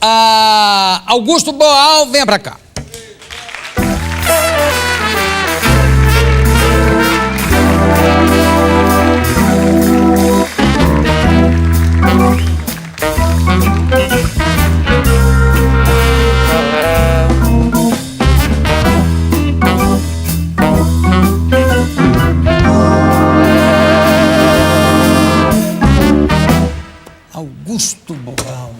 Augusto Boal, venha pra cá. Augusto Boal,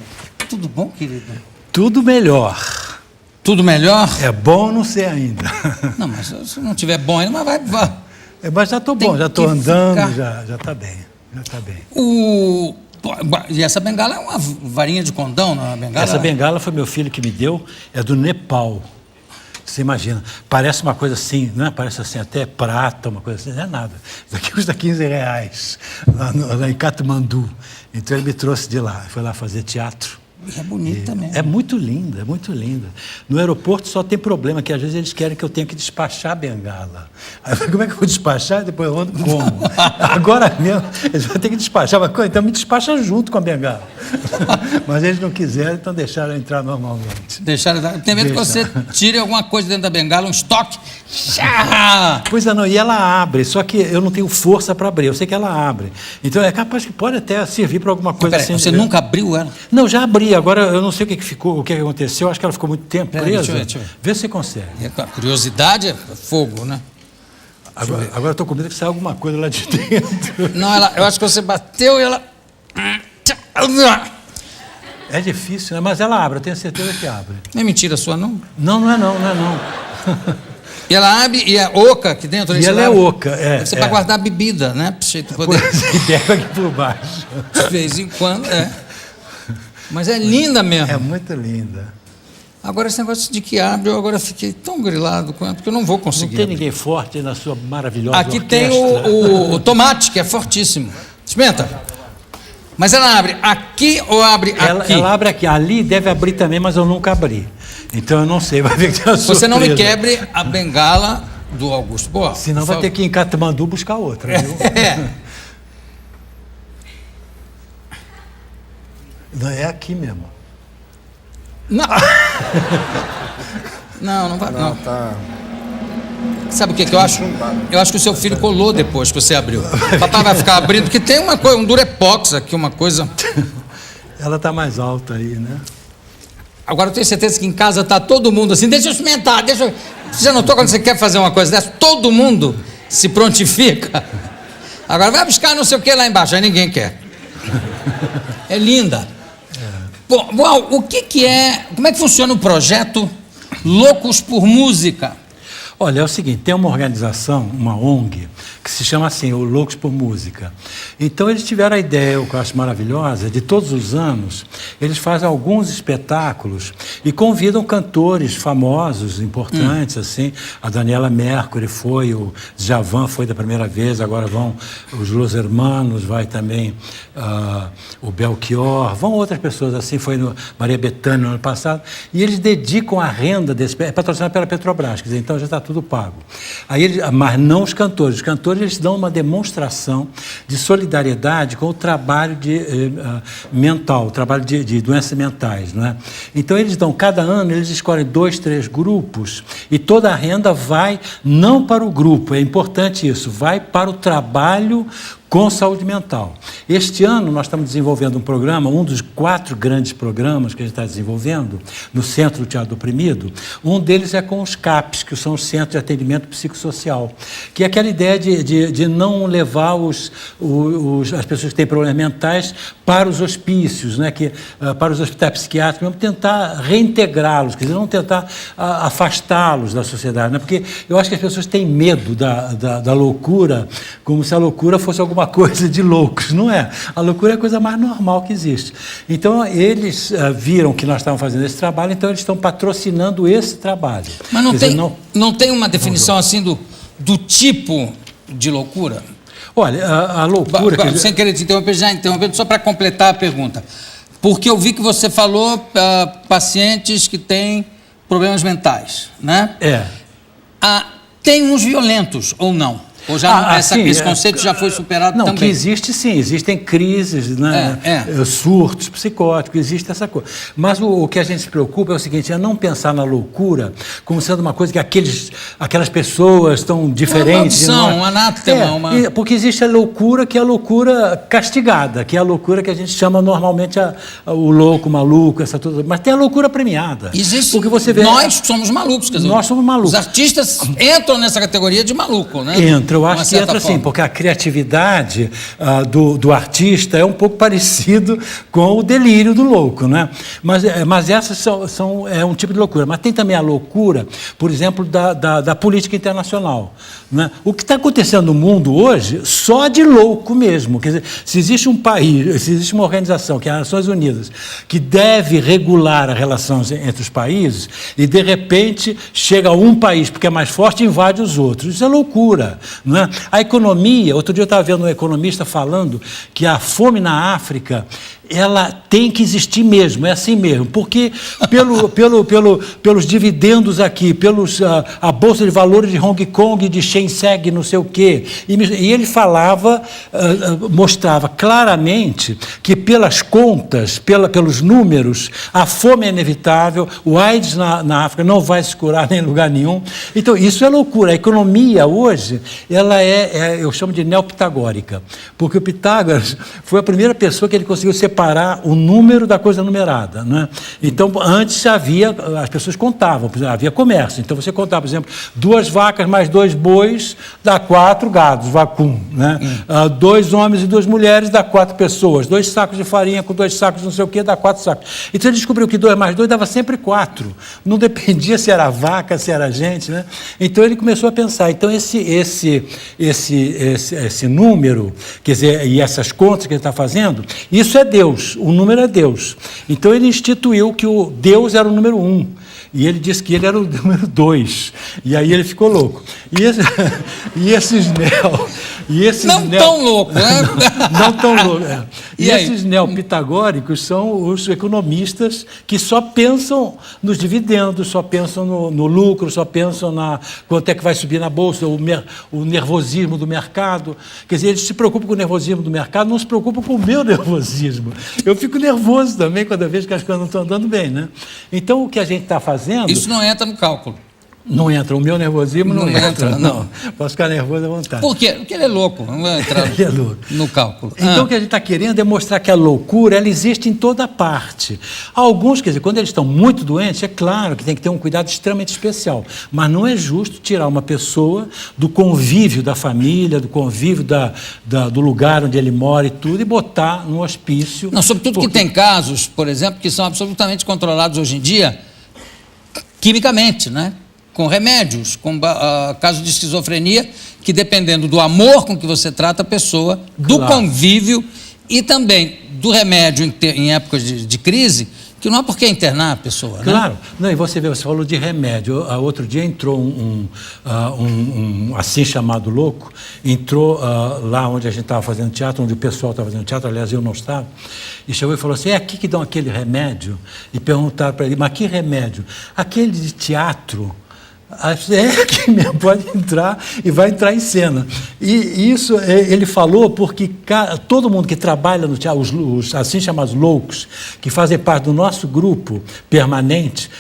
tudo bom, querido? Tudo melhor. Tudo melhor? É bom, não sei ainda. Não, mas se não tiver bom ainda, mas vai. Mas já estou bom, já estou andando, já está bem. Já está bem. E essa bengala é uma varinha de condão, não é uma bengala? Essa bengala foi meu filho que me deu, é do Nepal. Você imagina, parece uma coisa assim, né? Parece assim, até prata, uma coisa assim, não é nada. Isso aqui custa R$15 lá em Katmandu. Então ele me trouxe de lá, foi lá fazer teatro. É bonita mesmo. É muito linda, é muito linda. No aeroporto só tem problema, que às vezes eles querem que eu tenha que despachar a bengala. Aí, como é que eu vou despachar e depois eu ando como? Agora mesmo, eles vão ter que despachar, mas então me despacha junto com a bengala. Mas eles não quiseram, então deixaram eu entrar normalmente. Deixaram. Tem medo que você tire alguma coisa dentro da bengala, um estoque. Pois é, não, e ela abre, só que eu não tenho força para abrir, eu sei que ela abre. Então é capaz que pode até servir para alguma coisa assim. Você nunca abriu ela? Não, já abri, agora eu não sei o que ficou, o que aconteceu, acho que ela ficou muito tempo presa. Deixa eu ver. Vê se você consegue. A curiosidade é fogo, né? Agora eu estou com medo que saia alguma coisa lá de dentro. Não, eu acho que você bateu e ela... É difícil, né? Mas ela abre, eu tenho certeza que abre. Não é mentira sua, não? Não é não. E ela abre e é oca aqui dentro? E ela é oca, é. Você para guardar bebida, né? Pra você poder... Pega aqui por baixo. De vez em quando, é. Mas é linda mesmo. É muito linda. Agora, esse negócio de que abre, eu agora fiquei tão grilado com ela, porque eu não vou conseguir. Não tem ninguém forte na sua maravilhosa Aqui orquestra. tem o tomate, que é fortíssimo. Experimenta. Mas ela abre aqui ou abre aqui? Ela abre aqui. Ali deve abrir também, mas eu nunca abri. Então eu não sei, vai ver que tem uma surpresa. Você não me quebre a bengala do Augusto Boal. Senão vai ter que ir em Katmandu buscar outra, viu? Não, é aqui mesmo. Não. Não vai não. Tá. Sabe o que eu acho? Eu acho que o seu filho colou depois que você abriu. O papai vai ficar abrindo, porque tem uma coisa, um durepox aqui, uma coisa... Ela está mais alta aí, né? Agora eu tenho certeza que em casa está todo mundo assim, deixa eu experimentar, Você já notou quando você quer fazer uma coisa dessa? Todo mundo se prontifica. Agora vai buscar não sei o que lá embaixo, aí ninguém quer. É linda. Bom, o que é... Como é que funciona o projeto Loucos por Música? Olha, é o seguinte, tem uma organização, uma ONG, que se chama assim, o Loucos por Música. Então eles tiveram a ideia, o que eu acho maravilhosa, de todos os anos, eles fazem alguns espetáculos e convidam cantores famosos, importantes, assim. A Daniela Mercury foi, o Djavan foi da primeira vez, agora vão os Los Hermanos, vai também o Belchior, vão outras pessoas assim, foi no Maria Bethânia no ano passado, e eles dedicam a renda desse... É patrocinado pela Petrobras, quer dizer, então já está tudo pago. Aí mas não os cantores eles dão uma demonstração de solidariedade com o trabalho mental, o trabalho de doenças mentais, não é? Então eles dão, cada ano eles escolhem 2, 3 grupos e toda a renda vai não para o grupo, é importante isso, vai para o trabalho com saúde mental. Este ano nós estamos desenvolvendo um programa, um dos 4 grandes programas que a gente está desenvolvendo no Centro do Teatro do Oprimido. Um deles é com os CAPs, que são os Centros de Atendimento Psicossocial, que é aquela ideia de não levar as pessoas que têm problemas mentais para os hospícios, né, para os hospitais psiquiátricos, mesmo tentar reintegrá-los, quer dizer, não tentar afastá-los da sociedade, né, porque eu acho que as pessoas têm medo da loucura, como se a loucura fosse alguma coisa de loucos, não é? A loucura é a coisa mais normal que existe. Então, eles viram que nós estávamos fazendo esse trabalho, então eles estão patrocinando esse trabalho. Mas não tem uma definição assim do tipo de loucura? Olha, a loucura... Sem querer te interromper, já interrompendo, só para completar a pergunta. Porque eu vi que você falou pacientes que têm problemas mentais, né? É. Tem uns violentos, ou não? Ou já sim, esse conceito já foi superado não, também? Que existe sim, existem crises, né? Surtos psicóticos, existe essa coisa. Mas o que a gente se preocupa é o seguinte, é não pensar na loucura como sendo uma coisa que aquelas pessoas estão diferentes. Um anátema. Porque existe a loucura que é a loucura castigada, que é a loucura que a gente chama normalmente o louco, o maluco, essa tudo. Mas tem a loucura premiada. Existe. Porque você vê, nós somos malucos, quer dizer, nós somos malucos. Os artistas entram nessa categoria de maluco, né? Eu acho que entra assim, porque a criatividade do artista é um pouco parecido com o delírio do louco, né? Mas essas é um tipo de loucura. Mas tem também a loucura, por exemplo, da política internacional, né? O que está acontecendo no mundo hoje, só de louco mesmo. Quer dizer, se existe um país, se existe uma organização, que é as Nações Unidas, que deve regular as relações entre os países, e de repente chega um país, porque é mais forte, e invade os outros. Isso é loucura, não é? A economia, outro dia eu estava vendo um economista falando que a fome na África, ela tem que existir mesmo, é assim mesmo, porque pelos dividendos aqui, a Bolsa de Valores de Hong Kong, de Shenzhen, não sei o quê, e ele falava, mostrava claramente que pelas contas, pelos números, a fome é inevitável, o AIDS na África não vai se curar nem em lugar nenhum. Então, isso é loucura. A economia hoje, ela eu chamo de neopitagórica, porque o Pitágoras foi a primeira pessoa que ele conseguiu separar o número da coisa numerada, né? Então, antes as pessoas contavam, havia comércio. Então, você contava, por exemplo, 2 vacas mais 2 bois dá 4 gados, vacum, né? 2 homens e 2 mulheres dá 4 pessoas, 2 sacos de farinha com 2 sacos não sei o quê dá 4 sacos. Então, ele descobriu que 2 mais 2 dava sempre 4. Não dependia se era vaca, se era gente, né? Então, ele começou a pensar. Então, esse número, quer dizer, e essas contas que ele está fazendo, isso é Deus. O número é Deus. Então, ele instituiu que o Deus era o número 1. E ele disse que ele era o número 2. E aí ele ficou louco. Tão louco, né? Não tão louco. E esses neopitagóricos são os economistas que só pensam nos dividendos, só pensam no lucro, só pensam quanto é que vai subir na bolsa, o nervosismo do mercado. Quer dizer, eles se preocupam com o nervosismo do mercado, não se preocupam com o meu nervosismo. Eu fico nervoso também quando eu vejo que as coisas não estão andando bem, né? Então, o que a gente está fazendo... Isso não entra no cálculo. Não entra. O meu nervosismo não entra. Não. Posso ficar nervoso à vontade. Por quê? Porque ele é louco. Não vai entrar no cálculo. Então, o que a gente está querendo é mostrar que a loucura, ela existe em toda parte. Alguns, quer dizer, quando eles estão muito doentes, é claro que tem que ter um cuidado extremamente especial. Mas não é justo tirar uma pessoa do convívio da família, do convívio do lugar onde ele mora e tudo, e botar no hospício. Não, sobretudo que tem casos, por exemplo, que são absolutamente controlados hoje em dia quimicamente, né? Com remédios, com casos de esquizofrenia, que dependendo do amor com que você trata a pessoa, do convívio e também do remédio em épocas de crise, que não há por que internar a pessoa, claro. Né? Não, e você falou de remédio. Outro dia entrou um assim chamado louco, entrou lá onde a gente estava fazendo teatro, onde o pessoal estava fazendo teatro, aliás, eu não estava, e chegou e falou assim, é aqui que dão aquele remédio? E perguntaram para ele, mas que remédio? Aquele de teatro. Que mesmo, pode entrar e vai entrar em cena. E isso ele falou porque todo mundo que trabalha no teatro, os assim chamados loucos, que fazem parte do nosso grupo permanente,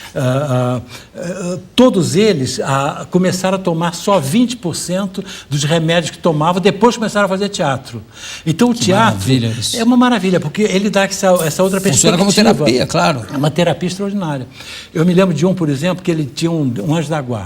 todos eles começaram a tomar só 20% dos remédios que tomavam, depois começaram a fazer teatro. Então o teatro é uma maravilha, porque ele dá essa outra perspectiva. Funciona como terapia, claro. É uma terapia extraordinária. Eu me lembro de por exemplo, que ele tinha um anjo da guarda,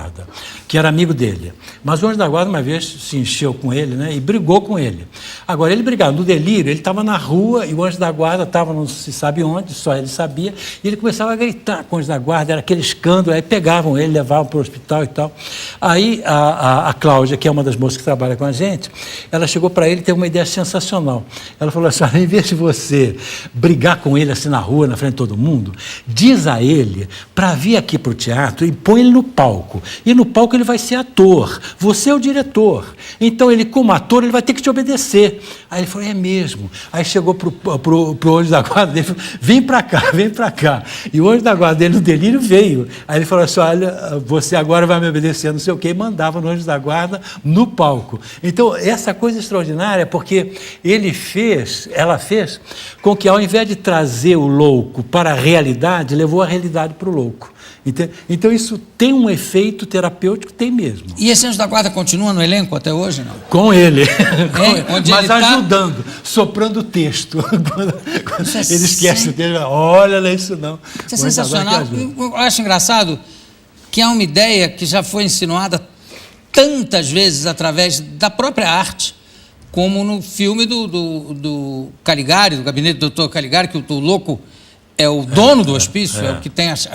que era amigo dele. Mas o anjo da guarda, uma vez, se encheu com ele, né, e brigou com ele. Agora, ele brigava no delírio, ele estava na rua e o anjo da guarda estava não se sabe onde, só ele sabia, e ele começava a gritar com o anjo da guarda, era aquele escândalo, aí pegavam ele, levavam para o hospital e tal. Aí a Cláudia, que é uma das moças que trabalha com a gente, ela chegou para ele e teve uma ideia sensacional. Ela falou assim, em vez de você brigar com ele assim na rua, na frente de todo mundo, diz a ele para vir aqui para o teatro e põe ele no palco. E no palco ele vai ser ator. Você é o diretor. Então, ele, como ator, ele vai ter que te obedecer. Aí ele falou, é mesmo. Aí chegou pro anjo da guarda dele e falou, vem para cá, vem para cá. E o anjo da guarda dele, no delírio, veio. Aí ele falou assim, olha, você agora vai me obedecer, não sei o quê, e mandava no anjo da guarda no palco. Então, essa coisa extraordinária, porque ela fez com que, ao invés de trazer o louco para a realidade, levou a realidade para o louco. Então, isso tem um efeito terapêutico, tem mesmo. E esse anjo da guarda continua no elenco até hoje, não? Com ele. Onde mas ele ajudando, soprando o texto. Quando ele esquece o texto, olha, não é isso não. Isso é sensacional. Eu acho engraçado que há uma ideia que já foi insinuada tantas vezes através da própria arte, como no filme do Caligari, do Gabinete do Dr. Caligari, que o louco é o dono do hospício, é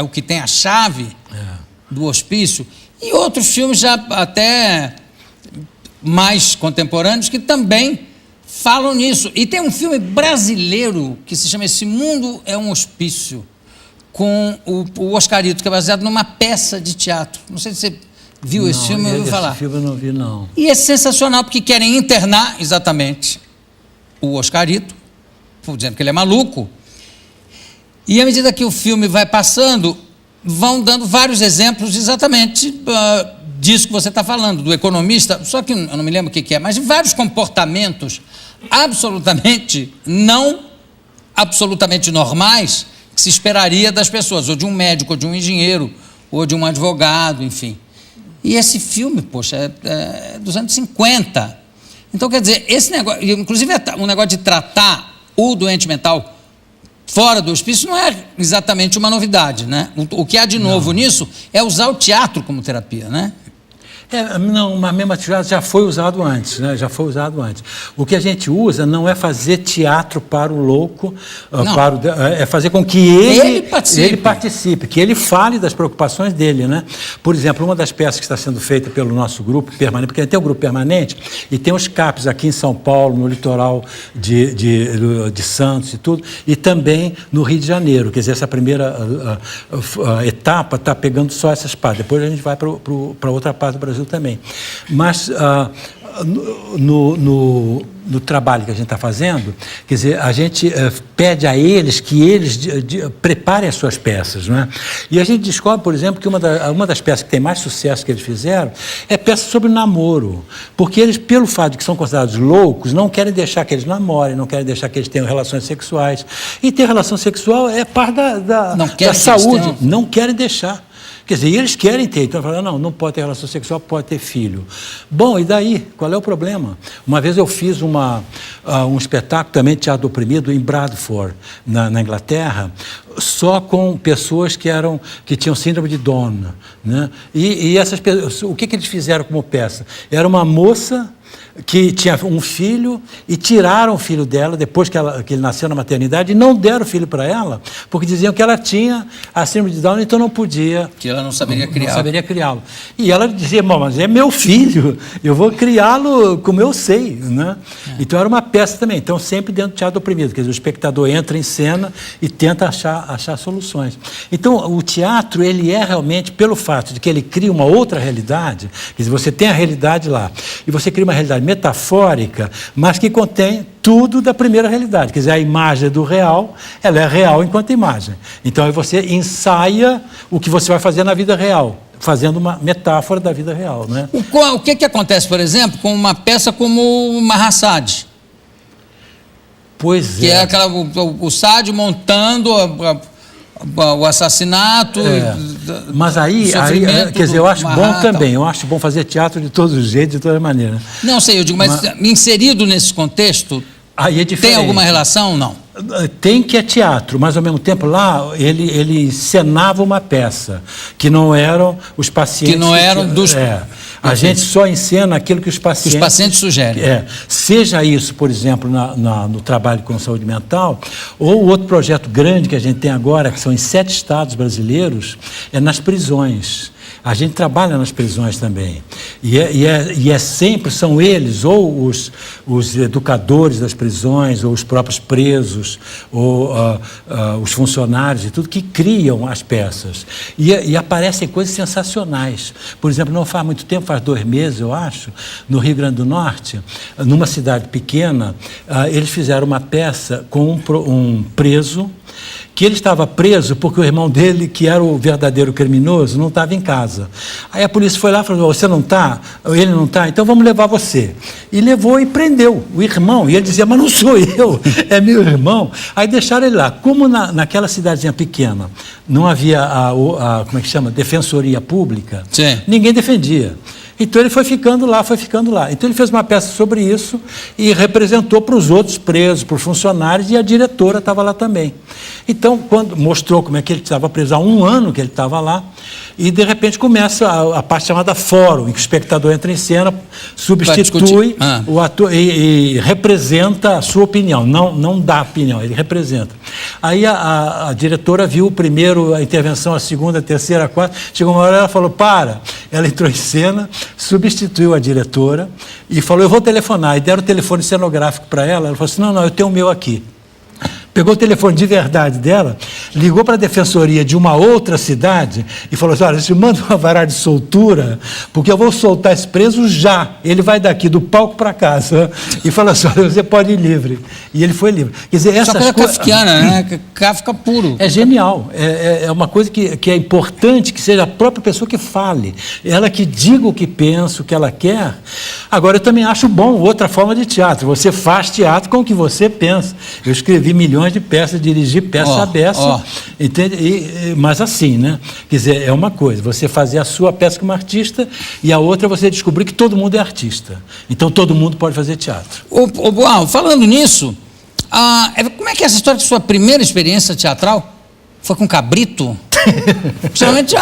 o que tem a chave do hospício, e outros filmes já até mais contemporâneos que também falam nisso. E tem um filme brasileiro que se chama Esse Mundo é um Hospício, com o Oscarito, que é baseado numa peça de teatro. Não sei se você viu esse filme, eu ouvi falar. Esse filme eu não vi, não. E é sensacional, porque querem internar exatamente o Oscarito, dizendo que ele é maluco. E à medida que o filme vai passando, vão dando vários exemplos exatamente disso que você está falando, do economista, só que eu não me lembro o que é, mas de vários comportamentos absolutamente normais que se esperaria das pessoas, ou de um médico, ou de um engenheiro, ou de um advogado, enfim. E esse filme, poxa, é dos anos 50. Então, quer dizer, esse negócio, inclusive o negócio de tratar o doente mental fora do hospício não é exatamente uma novidade, né? O que há de novo nisso é usar o teatro como terapia, né? Não, mas mesmo já foi usado antes, né? Já foi usado antes. O que a gente usa não é fazer teatro para o louco, é fazer com que ele participe, que ele fale das preocupações dele, né? Por exemplo, uma das peças que está sendo feita pelo nosso grupo permanente, porque tem um grupo permanente e tem os CAPs aqui em São Paulo, no litoral de Santos e tudo, e também no Rio de Janeiro. Quer dizer, essa primeira etapa está pegando só essas partes. Depois a gente vai para outra parte do Brasil também. Mas no trabalho que a gente está fazendo, quer dizer, a gente pede a eles que eles preparem as suas peças, não é? E a gente descobre, por exemplo, que uma das peças que tem mais sucesso que eles fizeram é peça sobre namoro, porque eles, pelo fato de que são considerados loucos, não querem deixar que eles namorem, não querem deixar que eles tenham relações sexuais, e ter relação sexual é parte da saúde, não querem deixar. Quer dizer, eles querem ter, então falam, não pode ter relação sexual, pode ter filho. Bom, e daí? Qual é o problema? Uma vez eu fiz um espetáculo também de teatro oprimido em Bradford, na Inglaterra, só com pessoas que tinham síndrome de Down, né? E essas pessoas, o que eles fizeram como peça? Era uma moça que tinha um filho e tiraram o filho dela depois que ele nasceu na maternidade e não deram o filho para ela, porque diziam que ela tinha a síndrome de Down, então não podia... Que ela não saberia criá-lo. E ela dizia, mas é meu filho, eu vou criá-lo como eu sei, né? Então era uma peça também, então sempre dentro do teatro oprimido, quer dizer, o espectador entra em cena e tenta achar soluções. Então o teatro, ele é realmente, pelo fato de que ele cria uma outra realidade, quer dizer, você tem a realidade lá, e você cria uma realidade metafórica, mas que contém tudo da primeira realidade. Quer dizer, a imagem do real, ela é real enquanto imagem. Então, aí você ensaia o que você vai fazer na vida real, fazendo uma metáfora da vida real, né? O que acontece, por exemplo, com uma peça como Mahasad? Pois é. Que é o Sádio montando o assassinato. Mas aí quer dizer, eu acho bom também, eu acho bom fazer teatro de todos os jeitos, de todas as maneiras. Não sei, eu digo, mas inserido nesse contexto, aí é diferente. Tem alguma relação ou não? Tem que é teatro, mas ao mesmo tempo lá ele encenava uma peça, que não eram os pacientes... Que não eram dos... A gente só encena aquilo que os pacientes sugerem. Seja isso, por exemplo, no trabalho com saúde mental, ou outro projeto grande que a gente tem agora, que são em 7 estados brasileiros, é nas prisões. A gente trabalha nas prisões também. Sempre, são eles, ou os educadores das prisões, ou os próprios presos, ou os funcionários e tudo, que criam as peças. E aparecem coisas sensacionais. Por exemplo, não faz muito tempo, faz 2 meses, eu acho, no Rio Grande do Norte, numa cidade pequena, eles fizeram uma peça com um preso, que ele estava preso porque o irmão dele, que era o verdadeiro criminoso, não estava em casa. Aí a polícia foi lá e falou: você não está? Ele não está? Então vamos levar você. E levou e prendeu o irmão. E ele dizia: mas não sou eu, é meu irmão. Aí deixaram ele lá. Como naquela cidadezinha pequena não havia como é que chama? Defensoria pública, sim, ninguém defendia. Então ele foi ficando lá. Então ele fez uma peça sobre isso e representou para os outros presos, para os funcionários, e a diretora estava lá também. Então, quando mostrou como é que ele estava preso há 1 ano que ele estava lá, e de repente começa a parte chamada fórum, em que o espectador entra em cena, substitui o ator e representa a sua opinião, não dá opinião, ele representa. Aí a diretora viu primeiro a intervenção, a segunda, a terceira, a quarta, chegou uma hora ela falou: para, ela entrou em cena, substituiu a diretora e falou: eu vou telefonar, e deram o telefone cenográfico para ela, ela falou assim: não, eu tenho o meu aqui. Pegou o telefone de verdade dela, ligou para a defensoria de uma outra cidade e falou assim: olha, você manda uma vara de soltura, porque eu vou soltar esse preso já. Ele vai daqui do palco para casa. E falou assim: olha, você pode ir livre. E ele foi livre. Quer dizer, essa coisa kafkiana, né? Kafka puro. É genial. É uma coisa que é importante que seja a própria pessoa que fale. Ela que diga o que pensa, o que ela quer. Agora, eu também acho bom outra forma de teatro. Você faz teatro com o que você pensa. Eu escrevi milhões de peças, dirigi peça a beça, entende? Mas assim, né? Quer dizer, é uma coisa, você fazer a sua peça como artista, e a outra você descobrir que todo mundo é artista. Então todo mundo pode fazer teatro. Boal, falando nisso, como é que é essa história de sua primeira experiência teatral? Foi com cabrito? Principalmente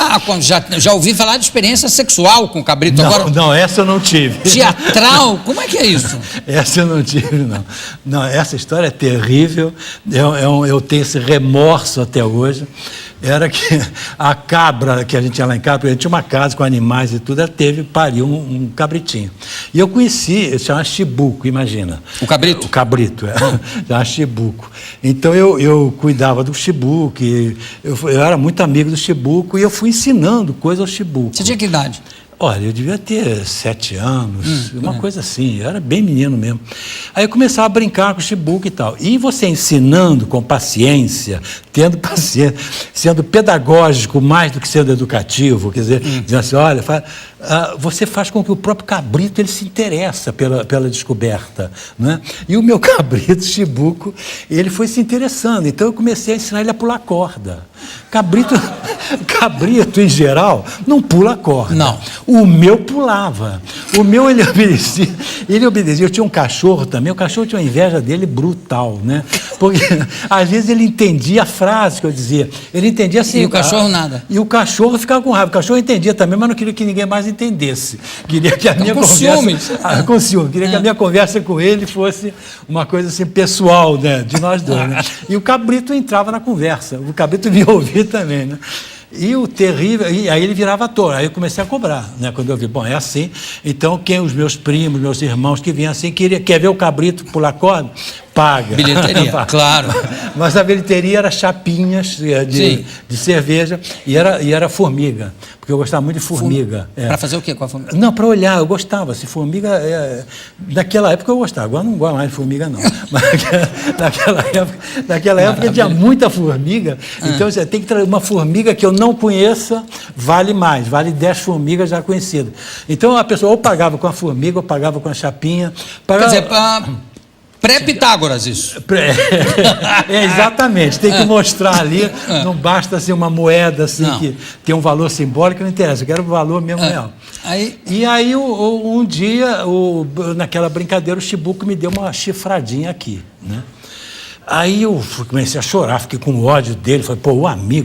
já ouvi falar de experiência sexual com cabrito. Não, essa eu não tive. Teatral? Como é que é isso? Essa eu não tive, não. Não, essa história é terrível. Eu tenho esse remorso até hoje. Era que a cabra que a gente tinha lá em casa, porque a gente tinha uma casa com animais e tudo, ela pariu um cabritinho. E eu conheci, chama chibuco, imagina. O cabrito? O cabrito, chama chibuco. Então eu cuidava do chibuco, eu era muito amigo do chibuco, e eu fui ensinando coisas ao chibuco. Você tinha que idade? Olha, eu devia ter 7 anos, uma coisa assim, eu era bem menino mesmo. Aí eu começava a brincar com o chibuco e tal. E você ensinando com paciência, tendo paciência, sendo pedagógico mais do que sendo educativo, quer dizer, dizendo assim: olha, você faz com que o próprio cabrito ele se interessa pela descoberta, né? E o meu cabrito, chibuco, ele foi se interessando. Então eu comecei a ensinar ele a pular corda. Cabrito, em geral, não pula corda. Não. O meu pulava. O meu, ele obedecia. Eu tinha um cachorro também. O cachorro tinha uma inveja dele brutal, né? Porque, às vezes, ele entendia a frase que eu dizia. Ele entendia assim... E o cachorro nada. E o cachorro ficava com raiva. O cachorro entendia também, mas não queria que ninguém mais entendesse. Queria que a minha conversa... Com ciúme. Queria que a minha conversa com ele fosse uma coisa assim, pessoal, né? De nós dois, né? E o cabrito entrava na conversa. O cabrito me ouvia também, né? E o terrível, e aí ele virava ator. Aí eu comecei a cobrar, né? Quando eu vi, bom, é assim. Então, os meus primos, meus irmãos que vinham assim, quer ver o cabrito pular corda? Paga. Bilheteria, claro. Mas a bilheteria era chapinhas de cerveja e era formiga, porque eu gostava muito de formiga. Para fazer o quê com a formiga? Não, para olhar, eu gostava. Se formiga, naquela época eu gostava, agora não gosto mais de formiga, não. Mas naquela época tinha muita formiga, então você tem que trazer uma formiga que eu não conheça, vale mais, vale 10 formigas já conhecidas. Então a pessoa ou pagava com a formiga, ou pagava com a chapinha. Quer dizer, pré-Pitágoras, isso. Exatamente, tem que mostrar ali, não basta ser uma moeda assim, que tem um valor simbólico, não interessa, eu quero o valor mesmo real. E aí, um dia, naquela brincadeira, o chibuco me deu uma chifradinha aqui, né? Aí eu comecei a chorar, fiquei com ódio dele, falei, pô,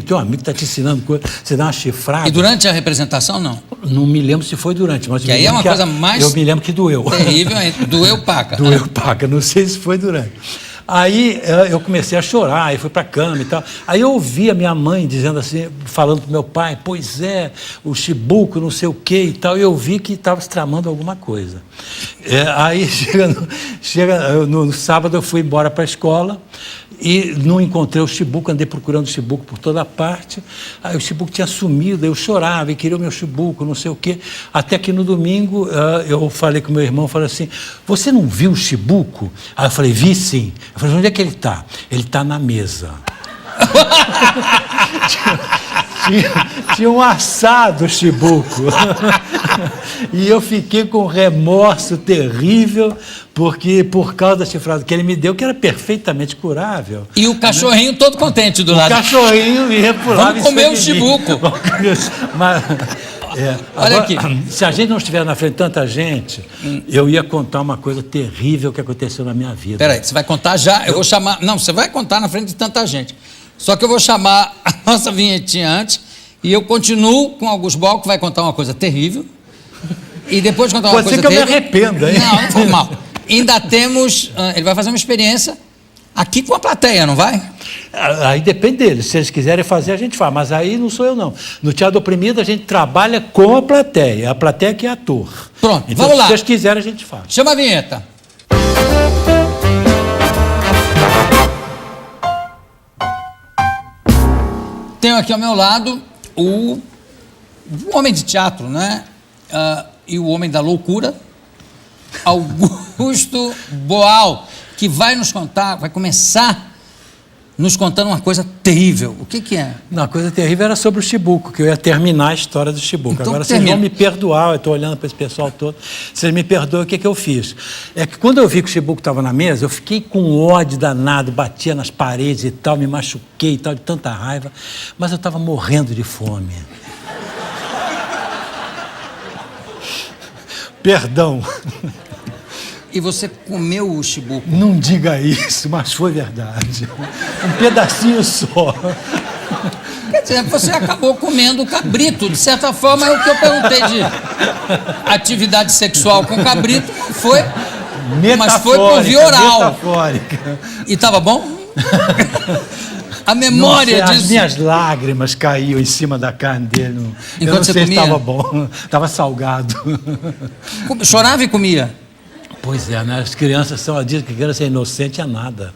teu amigo está te ensinando coisa, você dá uma chifrada. E durante a representação, não? Não me lembro se foi durante, mas... Que aí é uma coisa mais... Eu me lembro que doeu. Terrível, doeu paca. Doeu paca, não sei se foi durante. Aí eu comecei a chorar, aí fui para a cama e tal. Aí eu ouvi a minha mãe dizendo assim, falando para meu pai, pois é, o chibuco, não sei o quê e tal. E eu vi que estava se tramando alguma coisa. Aí no sábado eu fui embora para a escola e não encontrei o chibuco, andei procurando o chibuco por toda parte. Aí o chibuco tinha sumido, eu chorava e queria o meu chibuco, não sei o quê. Até que no domingo eu falei com meu irmão, falei assim, você não viu o chibuco? Aí eu falei, vi sim. Eu falei, onde é que ele está? Ele está na mesa. Tinha um assado chibuco. E eu fiquei com remorso terrível, porque por causa da chifrada que ele me deu, que era perfeitamente curável. E o cachorrinho todo contente do o lado. O cachorrinho ia pular. Vamos comer o chibuco. Mas, olha agora, aqui. Se a gente não estiver na frente de tanta gente, eu ia contar uma coisa terrível que aconteceu na minha vida. Peraí, você vai contar já? Eu vou chamar... Não, você vai contar na frente de tanta gente. Só que eu vou chamar a nossa vinhetinha antes e eu continuo com Augusto Boal, que vai contar uma coisa terrível. E depois de contar uma coisa terrível... Pode ser que eu me arrependa, hein? Não foi mal. Ainda temos... Ele vai fazer uma experiência aqui com a plateia, não vai? Aí depende deles. Se eles quiserem fazer, a gente faz. Mas aí não sou eu, não. No Teatro Oprimido, a gente trabalha com a plateia. A plateia que é ator. Pronto, então, vamos lá. Se vocês quiserem, a gente faz. Chama a vinheta. Tenho aqui ao meu lado o homem de teatro, né? E o homem da loucura, Augusto Boal, que vai nos contar, vai começar nos contando uma coisa terrível. O que é? Não, a coisa terrível era sobre o chibuco, que eu ia terminar a história do chibuco. Então, agora vocês vão me perdoar, eu estou olhando para esse pessoal todo, vocês me perdoam, o que eu fiz? É que quando eu vi que o chibuco estava na mesa, eu fiquei com ódio danado, batia nas paredes e tal, me machuquei e tal, de tanta raiva, mas eu estava morrendo de fome. Perdão. E você comeu o chibuco? Não diga isso, mas foi verdade. Um pedacinho só. Quer dizer, você acabou comendo cabrito. De certa forma, é o que eu perguntei de atividade sexual com cabrito. Foi, mas foi por via oral. Metafórica. E estava bom? A memória disso... As minhas lágrimas caíam em cima da carne dele. Eu não sei se estava bom. Estava salgado. Chorava e comia? Pois é, né? As crianças dizem que criança é inocente, é nada.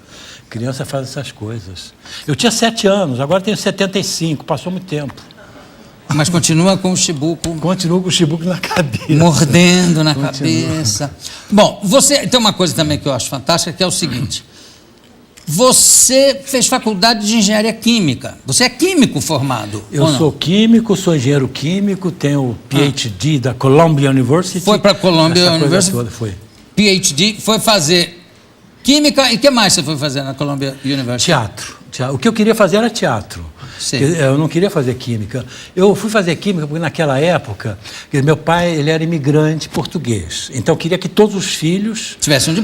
Criança faz essas coisas. Eu tinha 7 anos, agora tenho 75, passou muito tempo. Mas continua com o chibuco. Continua com o chibuco na cabeça. Mordendo na cabeça. Bom, você tem uma coisa também que eu acho fantástica, que é o seguinte. Você fez faculdade de engenharia química. Você é químico formado? Eu sou químico, sou engenheiro químico, tenho PhD da Columbia University. Foi para a Columbia University? Toda, foi. PhD, foi fazer química e o que mais você foi fazer na Columbia University? Teatro. O que eu queria fazer era teatro. Sim. Eu não queria fazer química. Eu fui fazer química porque naquela época, meu pai ele era imigrante português. Então eu queria que todos os filhos tivessem um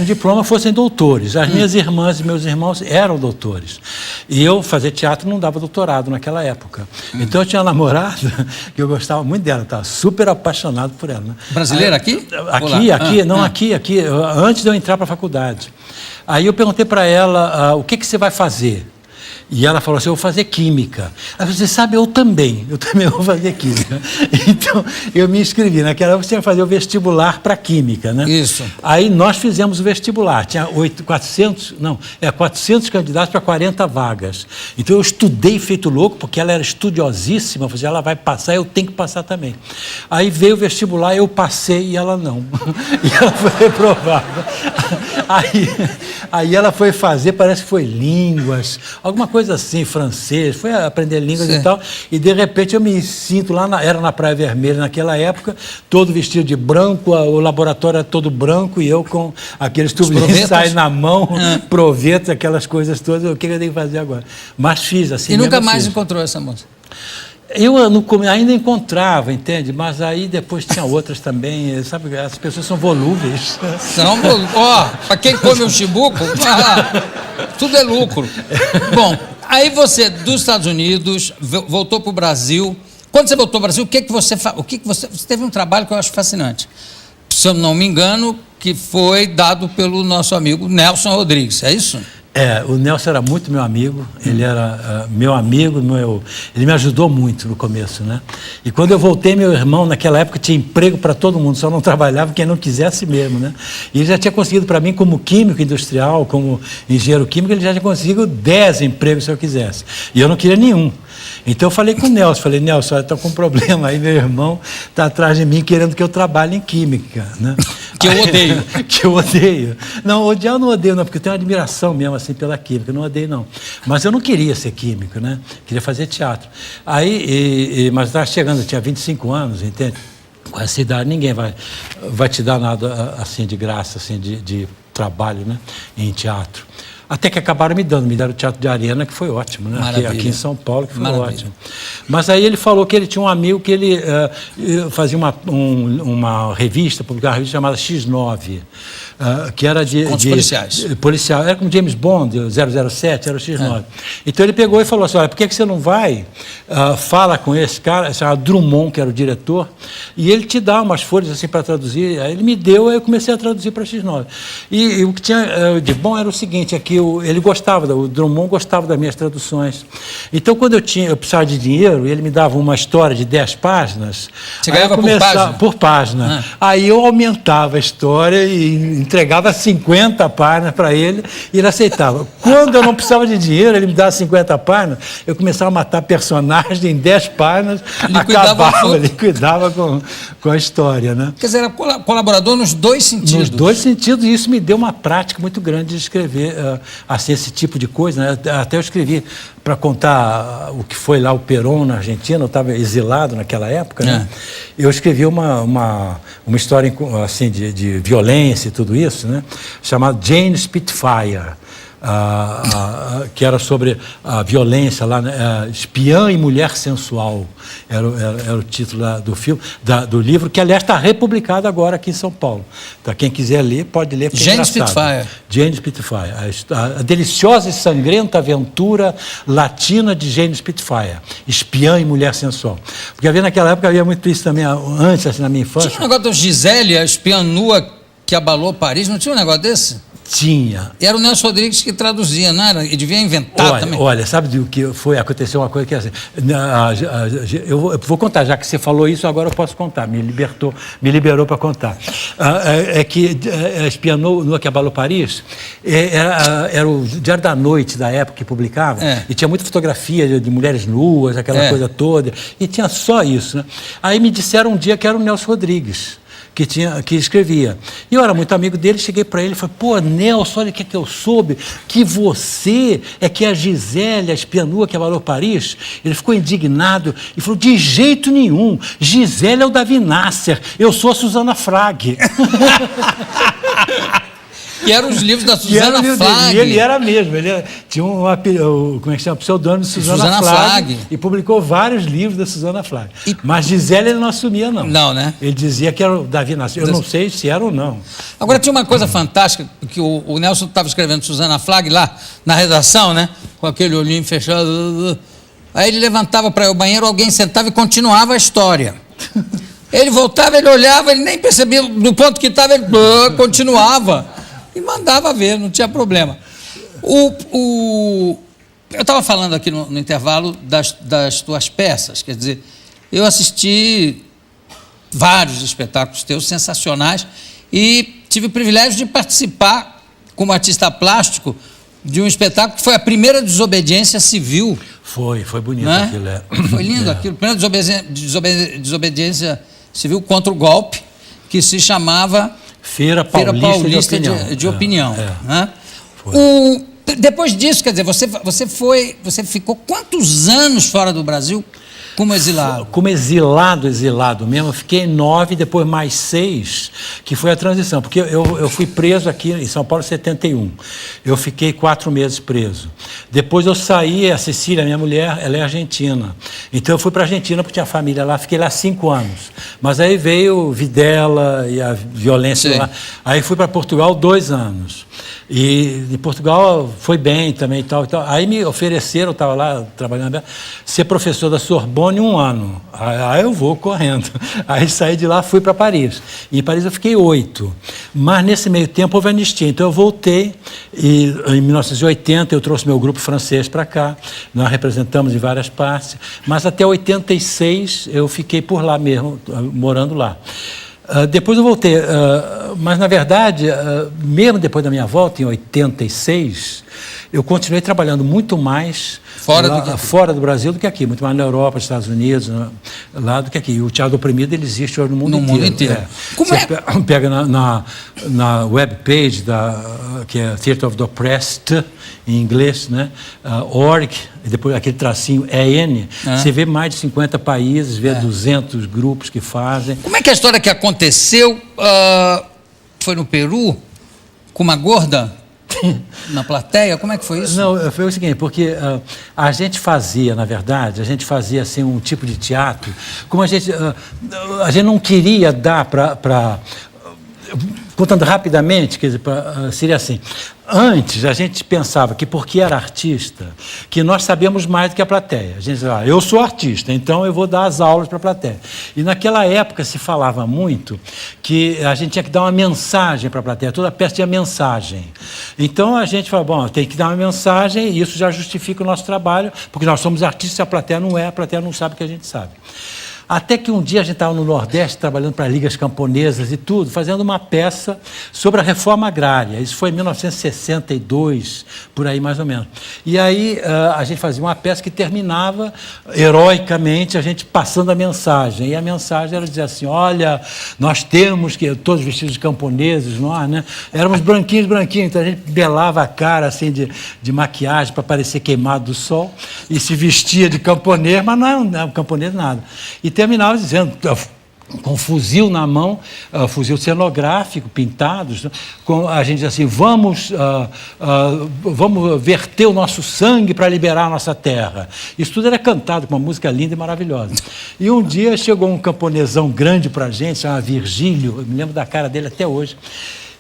diploma, fossem doutores. As minhas irmãs e meus irmãos eram doutores. E eu fazer teatro não dava doutorado naquela época. Então eu tinha uma namorada que eu gostava muito dela, estava super apaixonado por ela. Né? Brasileira aqui? Aqui, antes de eu entrar para a faculdade. Aí eu perguntei para ela, o que você vai fazer? E ela falou assim, eu vou fazer química. Ela falou, você sabe, eu também vou fazer química. Então, eu me inscrevi. Naquela época, você ia fazer o vestibular para química, né? Isso. Aí nós fizemos o vestibular. Tinha 400 candidatos para 40 vagas. Então, eu estudei feito louco, porque ela era estudiosíssima. Eu falei, ela vai passar, eu tenho que passar também. Aí veio o vestibular, eu passei e ela não. E ela foi reprovada. Aí ela foi fazer, parece que foi línguas, alguma coisa assim, francês, foi aprender línguas e tal, e de repente eu me sinto lá, era na Praia Vermelha naquela época, todo vestido de branco, o laboratório era todo branco e eu com aqueles tubos de ensaio na mão, provetos, aquelas coisas todas, o que eu tenho que fazer agora? Mas fiz assim. E nunca mais encontrou essa moça? Eu ainda encontrava, entende? Mas aí depois tinha outras também, sabe? As pessoas são volúveis. São volúveis. Para quem come o chibuco, tudo é lucro. Bom, aí você, dos Estados Unidos, voltou para o Brasil. Quando você voltou para o Brasil, o que você... Você teve um trabalho que eu acho fascinante. se eu não me engano, que foi dado pelo nosso amigo Nelson Rodrigues, é isso? O Nelson era muito meu amigo, ele era meu amigo, ele me ajudou muito no começo, né? E quando eu voltei, meu irmão, naquela época, tinha emprego para todo mundo, só não trabalhava quem não quisesse mesmo, né? E ele já tinha conseguido para mim, como químico industrial, como engenheiro químico, ele já tinha conseguido 10 empregos se eu quisesse. E eu não queria nenhum. Então eu falei com o Nelson, Nelson, olha, estou com um problema aí, meu irmão está atrás de mim querendo que eu trabalhe em química, né? Que eu odeio. Que eu odeio. Não, odiar eu não odeio, não, porque eu tenho uma admiração mesmo, assim, pela química, eu não odeio, não. Mas eu não queria ser químico, né? Queria fazer teatro. Aí, mas estava chegando, eu tinha 25 anos, entende? Com essa idade, ninguém vai te dar nada, assim, de graça, assim, de trabalho, né? Em teatro. Até que acabaram me deram o Teatro de Arena, que foi ótimo, né? Aqui em São Paulo, que foi ótimo. Mas aí ele falou que ele tinha um amigo que ele fazia uma revista, publicava uma revista chamada X9, que era de policiais. Policial, era como James Bond, 007, era o X9. Então ele pegou e falou assim, olha, por que você não vai, fala com esse cara, esse era Drummond, que era o diretor, e ele te dá umas folhas assim para traduzir. Aí ele me deu, aí eu comecei a traduzir para X9. E o que tinha de bom era o seguinte, é que ele gostava, o Drummond gostava das minhas traduções. Então, quando eu precisava de dinheiro, ele me dava uma história de 10 páginas. Você ganhava por página? Por página. Aí eu aumentava a história e entregava 50 páginas para ele e ele aceitava. Quando eu não precisava de dinheiro, ele me dava 50 páginas, eu começava a matar personagens em 10 páginas, liquidava com a história, né? Quer dizer, era colaborador nos dois sentidos. Nos dois sentidos, e isso me deu uma prática muito grande de escrever assim, esse tipo de coisa, né? Até eu escrevi para contar o que foi lá o Perón na Argentina, eu estava exilado naquela época, né? Eu escrevi uma história assim, de violência e tudo isso, né? Chamada Jane Spitfire, que era sobre a violência lá, né? Espiã e Mulher Sensual, era o título do filme, do livro, que aliás está republicado agora aqui em São Paulo. Então, quem quiser ler, pode ler. Jane Spitfire. Jane Spitfire, a deliciosa e sangrenta aventura latina de Jane Spitfire, espiã e mulher sensual. Porque naquela época havia muito isso também, antes, assim, na minha infância. Tinha um negócio da Gisele, a espiã nua que abalou Paris, não tinha um negócio desse? Tinha. E era o Nelson Rodrigues que traduzia, não era? E devia inventar também. Olha, sabe do que foi? Aconteceu uma coisa que é assim. Eu vou contar, já que você falou isso, agora eu posso contar. Me liberou para contar. É que a espiã nua que abalou Paris era o Diário da Noite da época que publicava, e tinha muita fotografia de mulheres nuas, aquela coisa toda, e tinha só isso, né? Aí me disseram um dia que era o Nelson Rodrigues que escrevia. E eu era muito amigo dele, cheguei para ele e falei, pô, Nelson, olha o que eu soube, que você é que é a Gisele, a espiã nua que abalou Paris. Ele ficou indignado e falou, de jeito nenhum, Gisele é o Davi Nasser, eu sou a Susana Frag. Que eram os livros da Susana Frag. E ele era mesmo, tinha como é que chama? Pseudônimo de Susana Frag. E publicou vários livros da Susana Frag. Mas Gisele ele não assumia, não. Não, né? Ele dizia que era o Davi Nasser. Eu não sei se era ou não. Agora, tinha uma coisa fantástica, que o Nelson estava escrevendo Susana Frag lá na redação, né? Com aquele olhinho fechado. Aí ele levantava para ir ao banheiro, alguém sentava e continuava a história. Ele voltava, ele olhava, ele nem percebia do ponto que estava, ele continuava. E mandava ver, não tinha problema. Eu estava falando aqui no intervalo das tuas peças, quer dizer, eu assisti vários espetáculos teus sensacionais e tive o privilégio de participar como artista plástico de um espetáculo que foi a primeira desobediência civil. Foi bonito, né? Aquilo. Foi lindo aquilo, primeira desobediência civil contra o golpe, que se chamava Feira Paulista de Opinião. Né? Depois disso, quer dizer, você ficou quantos anos fora do Brasil como exilado? Como exilado mesmo, eu fiquei 9, depois mais 6, que foi a transição. Porque eu fui preso aqui em São Paulo em 71. Eu fiquei 4 meses preso. Depois eu saí, a Cecília, minha mulher, ela é argentina. Então eu fui para a Argentina, porque tinha família lá, fiquei lá 5 anos. Mas aí veio Videla e a violência lá. Aí fui para Portugal 2 anos. E em Portugal foi bem também e tal, e tal. Aí me ofereceram, eu estava lá trabalhando, ser professor da Sorbonne 1 ano. Aí eu vou correndo. Aí saí de lá, fui para Paris. E em Paris eu fiquei 8. Mas nesse meio tempo houve anistia. Então eu voltei e em 1980 eu trouxe meu grupo francês para cá. Nós representamos em várias partes. Mas até 86 eu fiquei por lá mesmo, morando lá. Depois eu voltei, mas na verdade, mesmo depois da minha volta, em 86, eu continuei trabalhando muito mais fora do Brasil do que aqui, muito mais na Europa, nos Estados Unidos, lá do que aqui. E o teatro oprimido ele existe hoje no mundo inteiro. Como você pega na webpage que é Theatre of the Oppressed, em inglês, né? .org, e depois aquele tracinho EN, você vê mais de 50 países, vê 200 grupos que fazem. Como é que é a história que aconteceu, foi no Peru, com uma gorda na plateia? Como é que foi isso? Não, foi o seguinte, porque a gente fazia, na verdade, assim, um tipo de teatro, como a gente não queria dar para contando rapidamente, quer dizer, seria assim, antes a gente pensava que porque era artista, que nós sabíamos mais do que a plateia. A gente dizia, eu sou artista, então eu vou dar as aulas para a plateia. E naquela época se falava muito que a gente tinha que dar uma mensagem para a plateia, toda peça tinha mensagem. Então a gente falou, bom, tem que dar uma mensagem e isso já justifica o nosso trabalho, porque nós somos artistas e a plateia não sabe o que a gente sabe. Até que um dia a gente estava no Nordeste, trabalhando para ligas camponesas e tudo, fazendo uma peça sobre a reforma agrária. Isso foi em 1962, por aí mais ou menos. E aí a gente fazia uma peça que terminava heroicamente, a gente passando a mensagem. E a mensagem era dizer assim, olha, nós temos que, todos vestidos de camponeses, nós, né? Éramos branquinhos, então a gente belava a cara assim de maquiagem para parecer queimado do sol e se vestia de camponês, mas não era camponês nada. E terminava dizendo, com um fuzil na mão, fuzil cenográfico, pintados, a gente diz assim, vamos verter o nosso sangue para liberar a nossa terra. Isso tudo era cantado com uma música linda e maravilhosa. E um dia chegou um camponesão grande para a gente, chamado Virgílio, eu me lembro da cara dele até hoje.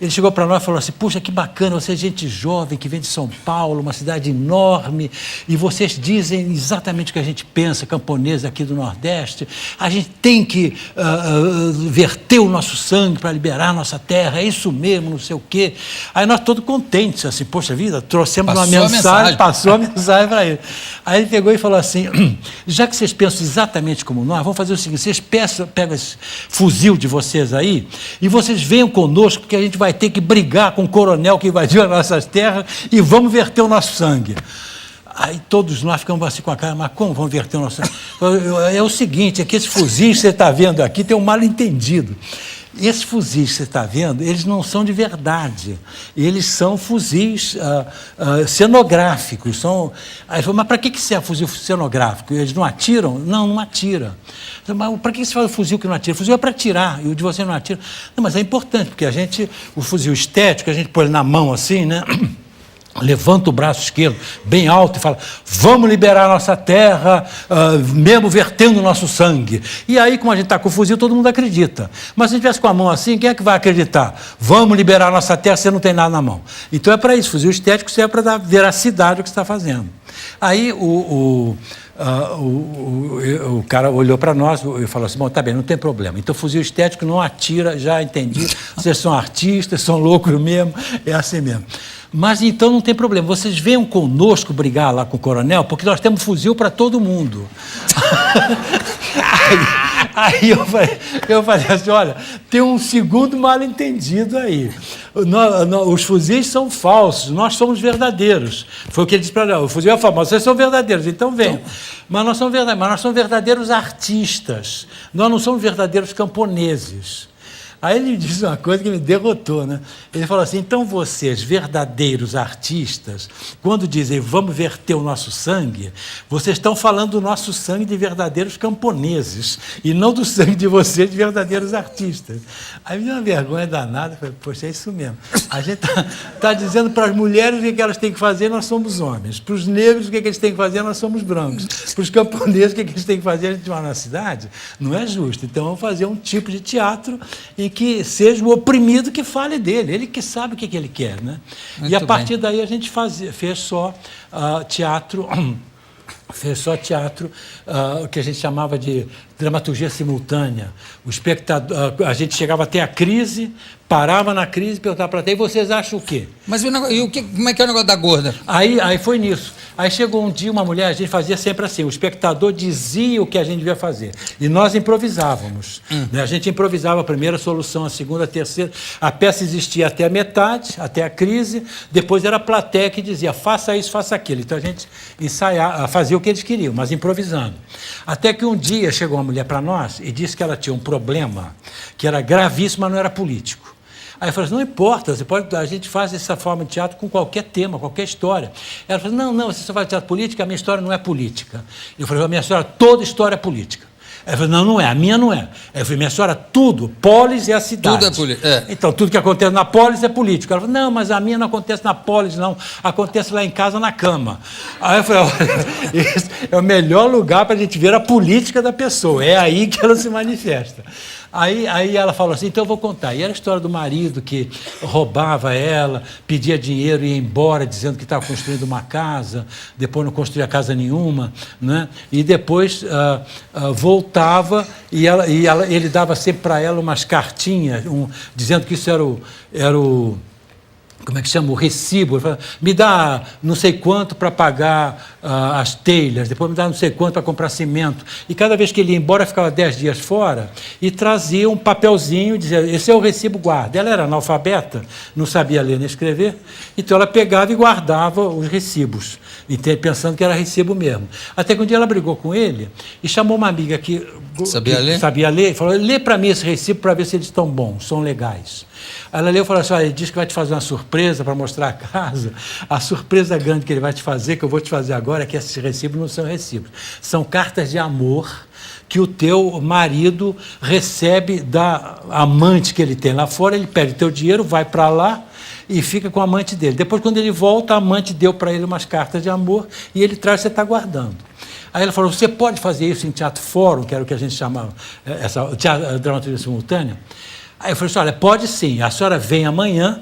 Ele chegou para nós e falou assim, puxa, que bacana, você é gente jovem que vem de São Paulo, uma cidade enorme, e vocês dizem exatamente o que a gente pensa, camponês aqui do Nordeste, a gente tem que verter o nosso sangue para liberar a nossa terra, é isso mesmo, não sei o quê. Aí nós todos contentes, assim, poxa vida, trouxemos uma mensagem, passou a mensagem para ele. Aí ele pegou e falou assim, já que vocês pensam exatamente como nós, vamos fazer o seguinte, vocês pegam esse fuzil de vocês aí, e vocês venham conosco, porque a gente vai ter que brigar com o coronel que invadiu as nossas terras e vamos verter o nosso sangue. Aí todos nós ficamos assim com a cara, mas como vamos verter o nosso sangue? É o seguinte, é que esses fuzis que você está vendo aqui tem um mal-entendido. Esses fuzis que você está vendo, eles não são de verdade. Eles são fuzis cenográficos. Aí falou, mas para que serve fuzil cenográfico? Eles não atiram? Não atira. Mas para que você faz o fuzil que não atira? O fuzil é para atirar, e o de você não atira. Não, mas é importante, porque o fuzil estético, a gente põe ele na mão assim, né? Levanta o braço esquerdo bem alto e fala, vamos liberar a nossa terra, mesmo vertendo o nosso sangue. E aí, como a gente está com o fuzil, todo mundo acredita. Mas se a gente tivesse com a mão assim, quem é que vai acreditar? Vamos liberar a nossa terra, você não tem nada na mão. Então é para isso, fuzil estético serve para dar veracidade ao que você está fazendo. Aí o cara olhou para nós e falou assim, bom, tá bem, não tem problema. Então, fuzil estético não atira, já entendi. Vocês são artistas, são loucos mesmo, é assim mesmo. Mas então não tem problema, vocês venham conosco brigar lá com o coronel, porque nós temos fuzil para todo mundo. Aí eu falei assim, olha, tem um segundo mal-entendido aí. Os fuzis são falsos, nós somos verdadeiros. Foi o que ele disse para nós, o fuzil é falso, mas vocês são verdadeiros, então venham. Mas nós somos verdadeiros artistas, nós não somos verdadeiros camponeses. Aí ele disse uma coisa que me derrotou, né? Ele falou assim, então vocês, verdadeiros artistas, quando dizem vamos verter o nosso sangue, vocês estão falando do nosso sangue de verdadeiros camponeses e não do sangue de vocês de verdadeiros artistas. Aí me deu uma vergonha danada, falei, poxa, é isso mesmo. A gente está dizendo para as mulheres o que elas têm que fazer, nós somos homens. Para os negros, o que eles têm que fazer, nós somos brancos. Para os camponeses, o que eles têm que fazer, a gente mora na cidade. Não é justo. Então, vamos fazer um tipo de teatro em que seja o oprimido que fale dele. Ele que sabe o que ele quer, né? E a partir daí a gente fez só teatro... Fez só teatro, que a gente chamava de dramaturgia simultânea. O espectador, a gente chegava até a crise, parava na crise e perguntava para a plateia, e vocês acham o quê? Mas como é que é o negócio da gorda? Aí foi nisso. Aí chegou um dia uma mulher, a gente fazia sempre assim, o espectador dizia o que a gente devia fazer. E nós improvisávamos. Né? A gente improvisava a primeira solução, a segunda, a terceira. A peça existia até a metade, até a crise, depois era a plateia que dizia, faça isso, faça aquilo. Então a gente fazia o que eles queriam, mas improvisando. Até que um dia chegou uma mulher para nós e disse que ela tinha um problema que era gravíssimo, mas não era político. Aí eu falei assim, não importa, a gente faz essa forma de teatro com qualquer tema, qualquer história. Ela falou, não, você só faz teatro político, a minha história não é política. Eu falei, a minha história, toda história é política. Ela falou, não é, a minha não é. Eu falei, minha história, tudo, polis é a cidade. Tudo é político. É. Então, tudo que acontece na polis é político. Ela falou, não, mas a minha não acontece na polis, não. Acontece lá em casa, na cama. Aí eu falei, olha, esse é o melhor lugar para a gente ver a política da pessoa. É aí que ela se manifesta. Aí ela falou assim, então eu vou contar. E era a história do marido que roubava ela, pedia dinheiro e ia embora, dizendo que estava construindo uma casa, depois não construía casa nenhuma, né? E depois voltava e ele dava sempre para ela umas cartinhas, dizendo que isso era o como é que chama? O recibo. Me dá não sei quanto para pagar as telhas, depois me dá não sei quanto para comprar cimento. E cada vez que ele ia embora, ficava 10 dias fora e trazia um papelzinho, dizia, esse é o recibo, guarda. Ela era analfabeta, não sabia ler nem escrever, então ela pegava e guardava os recibos, pensando que era recibo mesmo. Até que um dia ela brigou com ele e chamou uma amiga que sabia ler e falou, lê para mim esse recibo para ver se eles estão bons, são legais. Ela leu e falou assim, olha, ele diz que vai te fazer uma surpresa para mostrar a casa. A surpresa grande que ele vai te fazer, que eu vou te fazer agora, é que esses recibos não são recibos. São cartas de amor que o teu marido recebe da amante que ele tem lá fora. Ele pede o teu dinheiro, vai para lá e fica com a amante dele. Depois, quando ele volta, a amante deu para ele umas cartas de amor e ele traz, você está guardando. Aí ela falou, você pode fazer isso em teatro fórum, que era o que a gente chamava, dramaturgia simultânea? Aí eu falei assim, olha, pode sim, a senhora vem amanhã,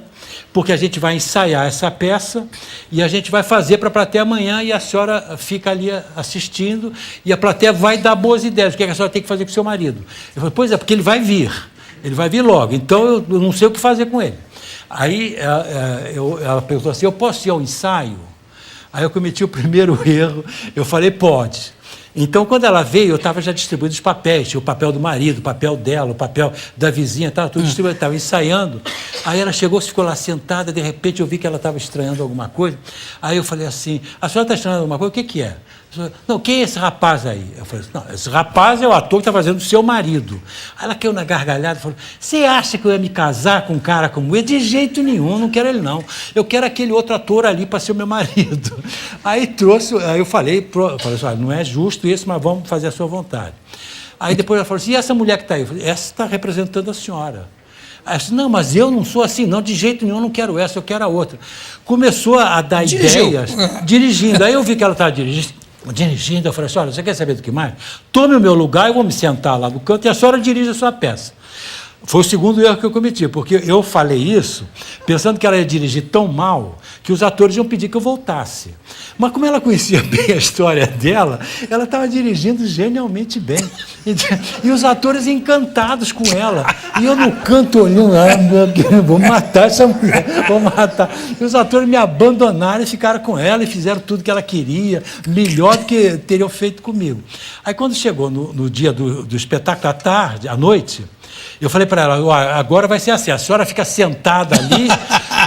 porque a gente vai ensaiar essa peça e a gente vai fazer para a plateia amanhã e a senhora fica ali assistindo e a plateia vai dar boas ideias, o que a senhora tem que fazer com o seu marido. Eu falei, pois é, porque ele vai vir logo, então eu não sei o que fazer com ele. Aí ela perguntou assim, eu posso ir ao ensaio? Aí eu cometi o primeiro erro, eu falei, pode. Então, quando ela veio, eu estava já distribuindo os papéis, tinha o papel do marido, o papel dela, o papel da vizinha, estava tudo distribuído, estava ensaiando. Aí ela chegou, ficou lá sentada, de repente eu vi que ela estava estranhando alguma coisa. Aí eu falei assim, a senhora está estranhando alguma coisa? O que é? Não, quem é esse rapaz aí? Eu falei, não, esse rapaz é o ator que está fazendo o seu marido. Aí ela caiu na gargalhada e falou, você acha que eu ia me casar com um cara como ele? De jeito nenhum, não quero ele não. Eu quero aquele outro ator ali para ser o meu marido. Aí eu falei assim, olha, não é justo isso, mas vamos fazer a sua vontade. Aí depois ela falou assim, e essa mulher que está aí? Eu falei, essa está representando a senhora. Aí eu disse, não, mas eu não sou assim, não, de jeito nenhum, eu não quero essa, eu quero a outra. Começou a dar ideias, dirigindo. Aí eu vi que ela estava dirigindo, eu falei assim, olha, você quer saber do que mais? Tome o meu lugar, eu vou me sentar lá no canto e a senhora dirige a sua peça. Foi o segundo erro que eu cometi, porque eu falei isso pensando que ela ia dirigir tão mal que os atores iam pedir que eu voltasse. Mas como ela conhecia bem a história dela, ela estava dirigindo genialmente bem. E os atores encantados com ela. E eu no canto olhando, vou matar essa mulher, vou matar. E os atores me abandonaram e ficaram com ela e fizeram tudo que ela queria, melhor do que teriam feito comigo. Aí quando chegou no dia do espetáculo, à tarde, à noite, eu falei para ela, agora vai ser assim, a senhora fica sentada ali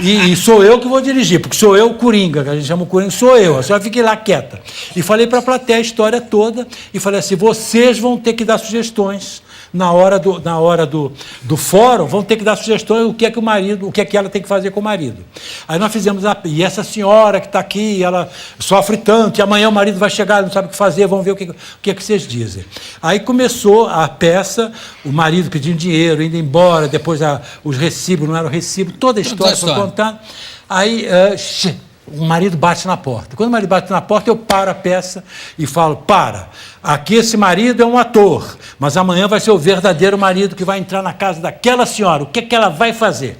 e sou eu que vou dirigir, porque sou eu o Coringa, que a gente chama o Coringa, sou eu, a senhora fique lá quieta. E falei para a plateia a história toda e falei assim, vocês vão ter que dar sugestões na hora do fórum, vão ter que dar sugestões o que é que o marido, o que é que ela tem que fazer com o marido. Aí nós fizemos, e essa senhora que está aqui, ela sofre tanto, e amanhã o marido vai chegar, não sabe o que fazer, vamos ver o que é que vocês dizem. Aí começou a peça, o marido pedindo dinheiro, indo embora, depois os recibos, não era o recibo, toda a história foi contada. Aí o marido bate na porta. Quando o marido bate na porta, eu paro a peça e falo, aqui esse marido é um ator, mas amanhã vai ser o verdadeiro marido que vai entrar na casa daquela senhora, o que é que ela vai fazer?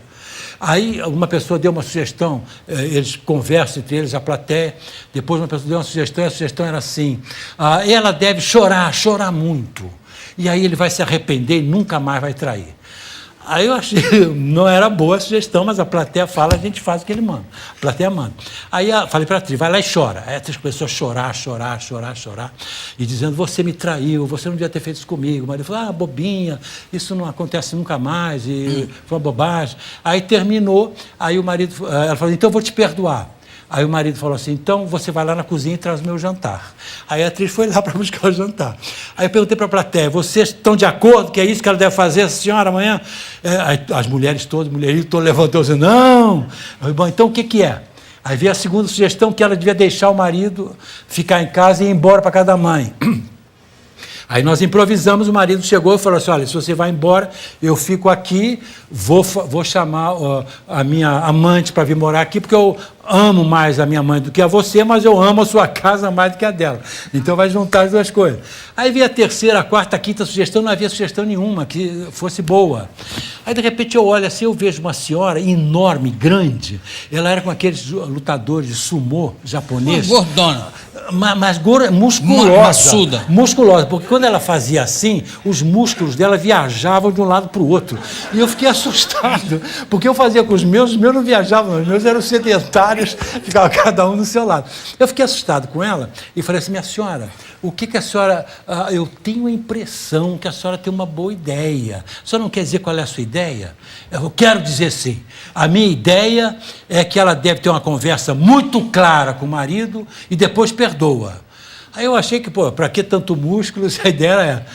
Aí uma pessoa deu uma sugestão, eles conversam entre eles, a plateia, depois uma pessoa deu uma sugestão, e a sugestão era assim, ela deve chorar muito, e aí ele vai se arrepender e nunca mais vai trair. Aí eu achei, não era boa a sugestão, mas a plateia fala, a gente faz o que ele manda. A plateia manda. Aí falei para a atriz, vai lá e chora. Aí a atriz começou a chorar, e dizendo, você me traiu, você não devia ter feito isso comigo. O marido falou, bobinha, isso não acontece nunca mais, e foi uma bobagem. Aí terminou, aí o marido, ela falou, então eu vou te perdoar. Aí o marido falou assim, então você vai lá na cozinha e traz o meu jantar. Aí a atriz foi lá para buscar o jantar. Aí eu perguntei para a plateia, vocês estão de acordo que é isso que ela deve fazer, a senhora, amanhã? Aí as mulheres todas, levantou dizendo, não. Aí, bom, então o que é? Aí veio a segunda sugestão, que ela devia deixar o marido ficar em casa e ir embora para casa da mãe. Aí nós improvisamos, o marido chegou e falou assim, olha, se você vai embora, eu fico aqui, vou chamar a minha amante para vir morar aqui, porque eu amo mais a minha mãe do que a você, mas eu amo a sua casa mais do que a dela. Então vai juntar as duas coisas. Aí veio a terceira, a quarta, a quinta sugestão, não havia sugestão nenhuma que fosse boa. Aí de repente eu olho assim, eu vejo uma senhora enorme, grande, ela era com aqueles lutadores de sumô japonês. Uma gordona. Mas musculosa, porque quando ela fazia assim, os músculos dela viajavam de um lado para o outro. E eu fiquei assustado, porque eu fazia com os meus não viajavam, os meus eram sedentários, ficava cada um do seu lado. Eu fiquei assustado com ela e falei assim, minha senhora, o que a senhora... eu tenho a impressão que a senhora tem uma boa ideia. A senhora não quer dizer qual é a sua ideia? Eu quero dizer sim. A minha ideia é que ela deve ter uma conversa muito clara com o marido e depois perdoa. Aí eu achei que, para que tanto músculo, se a ideia era...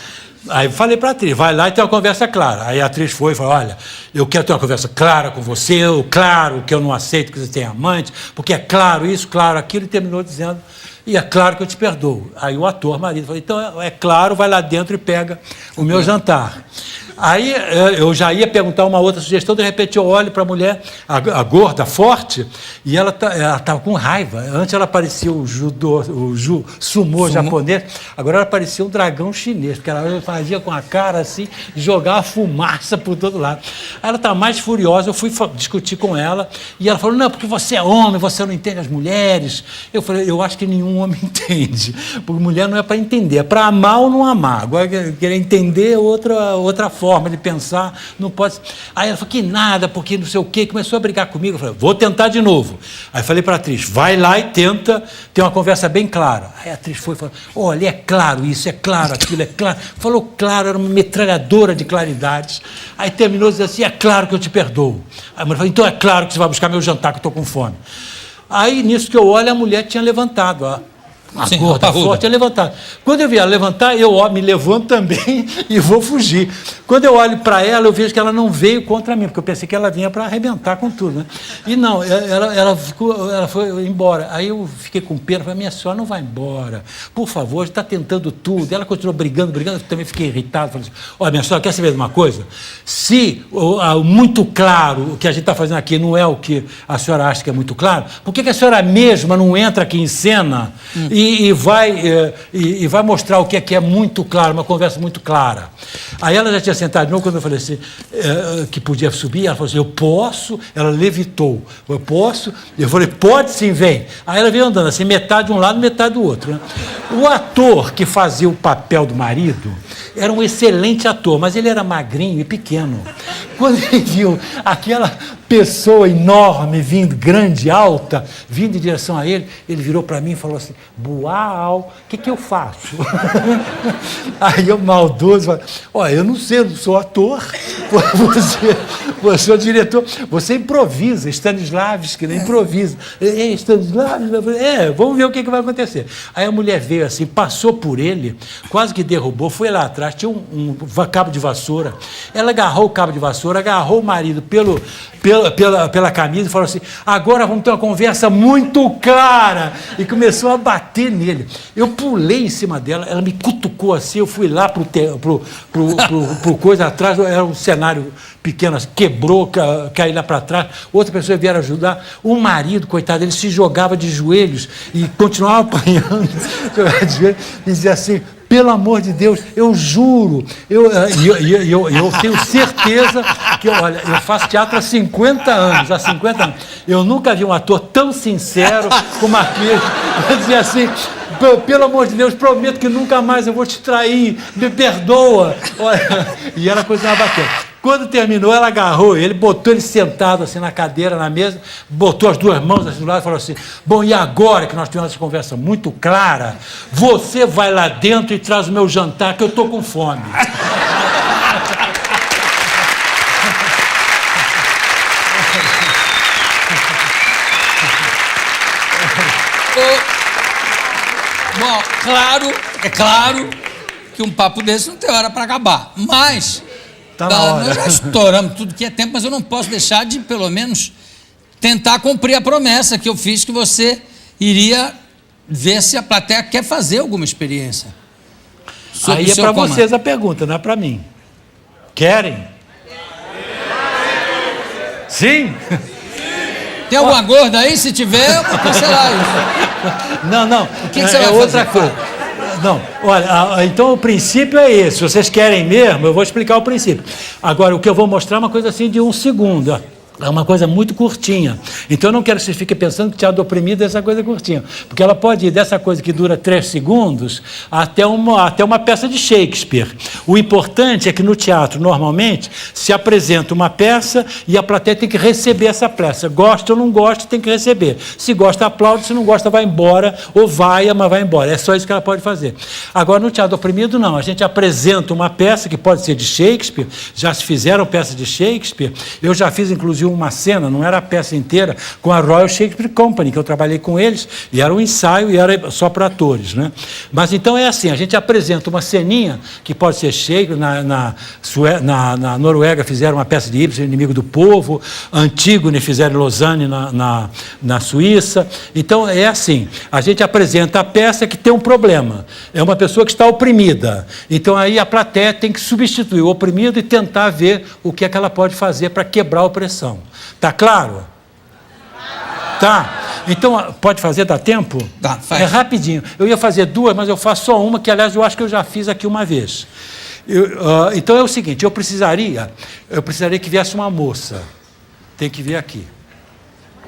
Aí eu falei para a atriz, vai lá e tem uma conversa clara. Aí a atriz foi e falou, olha, eu quero ter uma conversa clara com você, claro que eu não aceito que você tenha amante, porque é claro isso, claro aquilo, e terminou dizendo, e é claro que eu te perdoo. Aí o ator, marido, falou, então é claro, vai lá dentro e pega o meu jantar. Aí eu já ia perguntar uma outra sugestão, de repente eu olho para a mulher, a gorda, forte, e ela estava com raiva. Antes ela parecia o sumô japonês, agora ela parecia um dragão chinês, porque ela fazia com a cara assim, jogava fumaça por todo lado. Aí ela estava mais furiosa, eu fui discutir com ela, e ela falou, não, porque você é homem, você não entende as mulheres. Eu falei, eu acho que nenhum homem entende, porque mulher não é para entender, é para amar ou não amar. Agora, querer entender outra forma de pensar, não pode... Aí ela falou que nada, porque não sei o quê, começou a brigar comigo, eu falei, vou tentar de novo. Aí falei para a atriz, vai lá e tenta ter uma conversa bem clara. Aí a atriz foi e falou, olha, é claro isso, é claro aquilo, é claro. Falou claro, era uma metralhadora de claridades. Aí terminou dizendo assim, é claro que eu te perdoo. Aí a mulher falou, então é claro que você vai buscar meu jantar, que eu estou com fome. Aí, nisso que eu olho, a mulher tinha levantado, a gorda forte tinha levantado. Quando eu vi ela levantar, eu me levanto também e vou fugir. Quando eu olho para ela, eu vejo que ela não veio contra mim, porque eu pensei que ela vinha para arrebentar com tudo, né? E não, ela foi embora. Aí eu fiquei com pena, falei, minha senhora não vai embora, por favor, está tentando tudo. Ela continuou brigando, eu também fiquei irritado. Falei assim, olha, minha senhora, quer saber de uma coisa? Se muito claro o que a gente está fazendo aqui não é o que a senhora acha que é muito claro, por que a senhora mesma não entra aqui em cena e vai mostrar o que é muito claro, uma conversa muito clara? Aí ela já tinha sentado de novo, quando eu falei assim, que podia subir, ela falou assim, eu posso? Ela levitou, eu posso? Eu falei, pode sim, vem. Aí ela veio andando assim, metade de um lado, metade do outro, né? O ator que fazia o papel do marido era um excelente ator, mas ele era magrinho e pequeno. Quando ele viu aquela pessoa enorme, vindo, grande, alta, vindo em direção a ele. Ele virou para mim e falou assim: Uau, o que eu faço? Aí eu, maldoso, falei: Olha, eu não sei, eu não sou ator, você é o diretor, você improvisa, Stanislavski, né? Improvisa. Stanislavski, vamos ver o que vai acontecer. Aí a mulher veio assim, passou por ele, quase que derrubou, foi lá atrás, tinha um cabo de vassoura, ela agarrou o cabo de vassoura, agarrou o marido pela camisa e falou assim: agora vamos ter uma conversa muito clara, e começou a bater nele. Eu pulei em cima dela, ela me cutucou assim, eu fui lá pro coisa atrás, era um cenário pequeno, quebrou, caiu lá para trás, outra pessoa vieram ajudar, o marido, coitado, ele se jogava de joelhos e continuava apanhando, jogava de joelhos, e dizia assim: pelo amor de Deus, eu juro, eu tenho certeza que, olha, eu faço teatro há 50 anos, eu nunca vi um ator tão sincero como aquele. Eu dizia assim: pelo amor de Deus, prometo que nunca mais eu vou te trair, me perdoa. Olha, e ela continuava batendo. Quando terminou, ela agarrou ele, botou ele sentado assim na cadeira, na mesa, botou as duas mãos assim do lado e falou assim: bom, e agora que nós tivemos essa conversa muito clara, você vai lá dentro e traz o meu jantar, que eu estou com fome. Bom, é claro que um papo desse não tem hora para acabar, mas... Tá na hora. Nós já estouramos tudo que é tempo, mas eu não posso deixar de, pelo menos, tentar cumprir a promessa que eu fiz, que você iria ver se a plateia quer fazer alguma experiência. Aí é para vocês a pergunta, não é para mim. Querem? Sim? Tem alguma gorda aí? Se tiver, eu vou cancelar isso. Não. O que você vai fazer? Outra coisa. Não, olha, então o princípio é esse. Se vocês querem mesmo, eu vou explicar o princípio. Agora, o que eu vou mostrar é uma coisa assim de 1 segundo. É uma coisa muito curtinha. Então eu não quero que vocês fiquem pensando que teatro oprimido é essa coisa curtinha. Porque ela pode ir dessa coisa que dura 3 segundos até uma peça de Shakespeare. O importante é que no teatro, normalmente, se apresenta uma peça e a plateia tem que receber essa peça. Gosta ou não gosta, tem que receber. Se gosta, aplaude. Se não gosta, vai embora. Ou vai, mas vai embora. É só isso que ela pode fazer. Agora, no teatro oprimido, não. A gente apresenta uma peça que pode ser de Shakespeare. Já se fizeram peças de Shakespeare. Eu já fiz, inclusive, uma cena, não era a peça inteira, com a Royal Shakespeare Company, que eu trabalhei com eles, e era um ensaio e era só para atores, né? Mas então é assim, a gente apresenta uma ceninha, que pode ser Shakespeare, na Noruega fizeram uma peça de Ibsen, Inimigo do Povo, Antígone fizeram em Lausanne, na Suíça. Então é assim, a gente apresenta a peça que tem um problema, é uma pessoa que está oprimida, então aí a plateia tem que substituir o oprimido e tentar ver o que é que ela pode fazer para quebrar a opressão. Tá claro? Tá. Então, pode fazer, dá tempo? Dá, faz. É rapidinho. Eu ia fazer 2, mas eu faço só uma, que, aliás, eu acho que eu já fiz aqui uma vez. Então, é o seguinte, eu precisaria que viesse uma moça. Tem que vir aqui.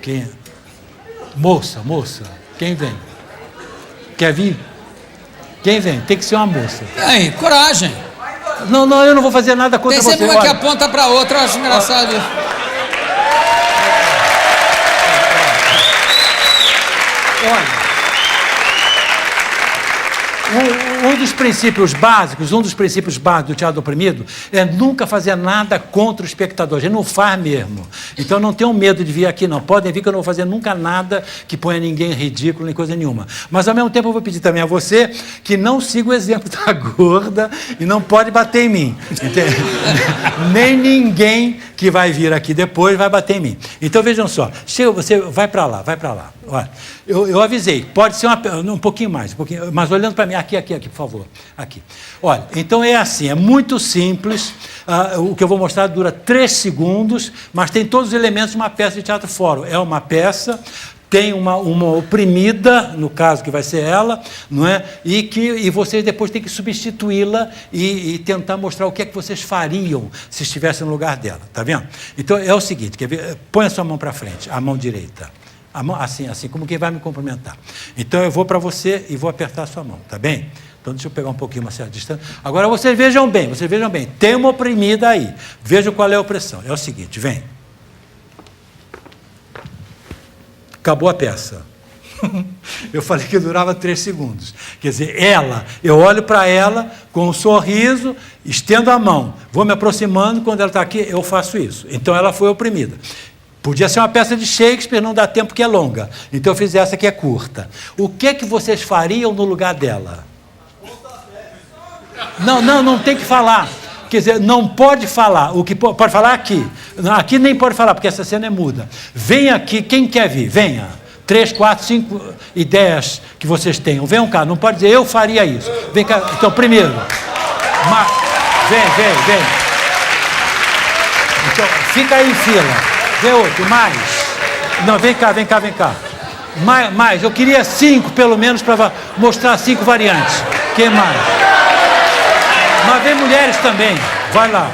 Quem? Moça. Quem vem? Quer vir? Quem vem? Tem que ser uma moça. E aí, coragem. Não, eu não vou fazer nada contra você. Tem sempre uma que aponta para outra, eu acho engraçado. Olha, um dos princípios básicos do teatro oprimido é nunca fazer nada contra o espectador. A gente não faz mesmo. Então não tenham medo de vir aqui, não. Podem vir que eu não vou fazer nunca nada que ponha ninguém em ridículo, nem coisa nenhuma. Mas ao mesmo tempo eu vou pedir também a você que não siga o exemplo da gorda e não pode bater em mim. Entende? Nem ninguém que vai vir aqui depois vai bater em mim. Então vejam só, chega, você vai para lá. Olha, eu avisei, pode ser um pouquinho mais, mas olhando para mim, aqui, por favor, aqui. Olha, então é assim, é muito simples, o que eu vou mostrar dura 3 segundos, mas tem todos os elementos de uma peça de teatro fórum. É uma peça, tem uma oprimida, no caso que vai ser ela, não é? E vocês depois têm que substituí-la e tentar mostrar o que é que vocês fariam se estivessem no lugar dela, tá vendo? Então é o seguinte, quer ver? Põe a sua mão para frente, a mão direita. A mão, assim, como quem vai me cumprimentar. Então eu vou para você e vou apertar a sua mão, tá bem? Então deixa eu pegar um pouquinho uma certa distância. Agora vocês vejam bem, tem uma oprimida aí. Vejam qual é a opressão. É o seguinte, vem. acabou a peça. Eu falei que durava 3 segundos. Quer dizer, eu olho para ela com um sorriso, estendo a mão, vou me aproximando, quando ela está aqui, eu faço isso. Então ela foi oprimida. Podia ser uma peça de Shakespeare, não dá tempo que é longa. Então eu fiz essa que é curta. O que vocês fariam no lugar dela? Não tem que falar. Quer dizer, não pode falar. O que pode falar aqui. Aqui nem pode falar, porque essa cena é muda. Vem aqui, quem quer vir? Venha. 3, 4, 5 ideias que vocês tenham. Venham cá, não pode dizer, eu faria isso. Vem cá, então, primeiro. Vem. Então, fica aí em fila. Vem outro, mais. Não, vem cá. Mais, eu queria 5, pelo menos, para mostrar 5 variantes. Quem mais? Mas vem mulheres também. Vai lá.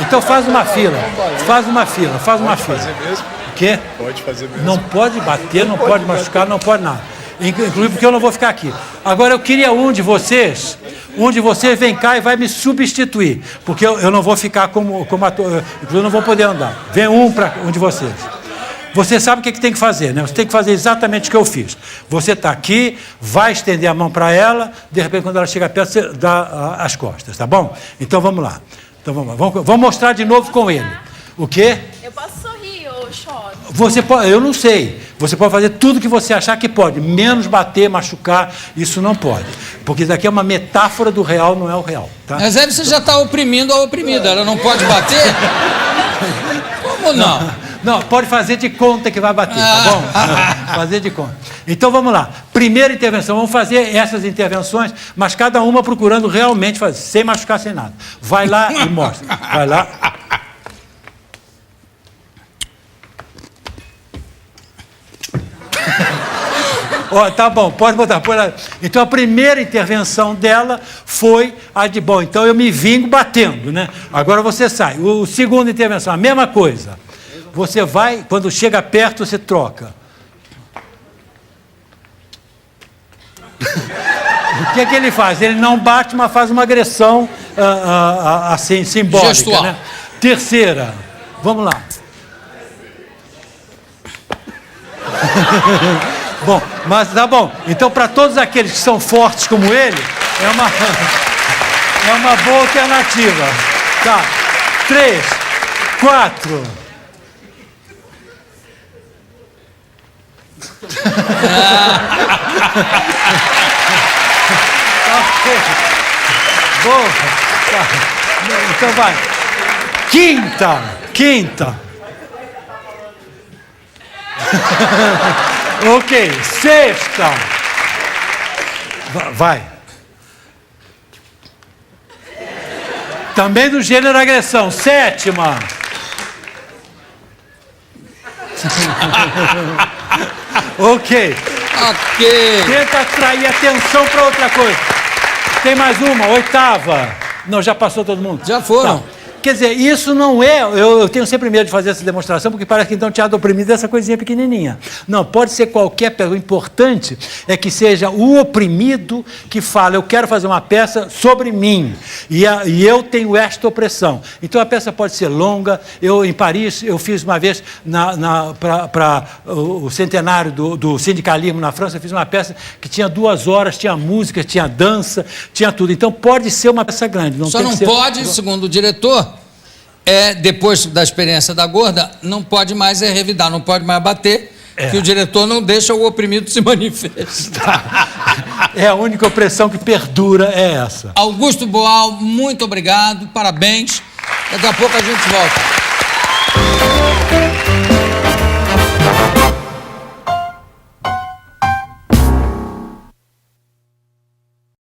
Então faz uma fila. Faz uma fila. Fazer mesmo? O quê? Pode fazer mesmo. Não pode bater, não pode machucar, não pode nada. Inclusive porque eu não vou ficar aqui. Agora eu queria um de vocês vem cá e vai me substituir. Porque eu não vou ficar como ator, eu não vou poder andar. Vem um de vocês. Você sabe o que tem que fazer, né? Você tem que fazer exatamente o que eu fiz. Você está aqui, vai estender a mão para ela, de repente, quando ela chega perto, você dá as costas, tá bom? Então vamos lá. Vamos mostrar de novo com ele. O quê? Eu posso sorrir ou choro? Você pode, eu não sei. Você pode fazer tudo que você achar que pode, menos bater, machucar, isso não pode. Porque isso aqui é uma metáfora do real, não é o real. Tá? Mas aí você já está oprimindo a oprimida. Ela não pode bater? Como não? Não, pode fazer de conta que vai bater, tá bom? Fazer de conta. Então vamos lá. Primeira intervenção, vamos fazer essas intervenções, mas cada uma procurando realmente fazer, sem machucar, sem nada. Vai lá e mostra. Vai lá. Tá bom, pode botar. Então a primeira intervenção dela foi a de, bom, então eu me vingo batendo, né? Agora você sai. O segunda intervenção, a mesma coisa. Você vai, quando chega perto, você troca. O que ele faz? Ele não bate, mas faz uma agressão assim, simbólica. Gestual. Né? Terceira, vamos lá. Bom, mas tá bom. Então, para todos aqueles que são fortes como ele, é uma boa alternativa. Tá. 3, 4... Boa. Tá. Então vai. Quinta. Ok, sexta. Vai. Também do gênero agressão. Sétima. Ok. Tenta atrair atenção para outra coisa. Tem mais uma, oitava. Não, já passou todo mundo? Já foram. Tá. Quer dizer, isso não é... Eu tenho sempre medo de fazer essa demonstração, porque parece que então teatro oprimido é essa coisinha pequenininha. Não, pode ser qualquer peça. O importante é que seja o oprimido que fala, eu quero fazer uma peça sobre mim, e eu tenho esta opressão. Então a peça pode ser longa. Em Paris, eu fiz uma vez, para o centenário do sindicalismo na França, eu fiz uma peça que tinha 2 horas, tinha música, tinha dança, tinha tudo. Então pode ser uma peça grande. Só não pode, segundo o diretor... depois da experiência da gorda, não pode mais revidar, não pode mais bater, que o diretor não deixa o oprimido se manifestar. É a única opressão que perdura, é essa. Augusto Boal, muito obrigado, parabéns. Daqui a pouco a gente volta.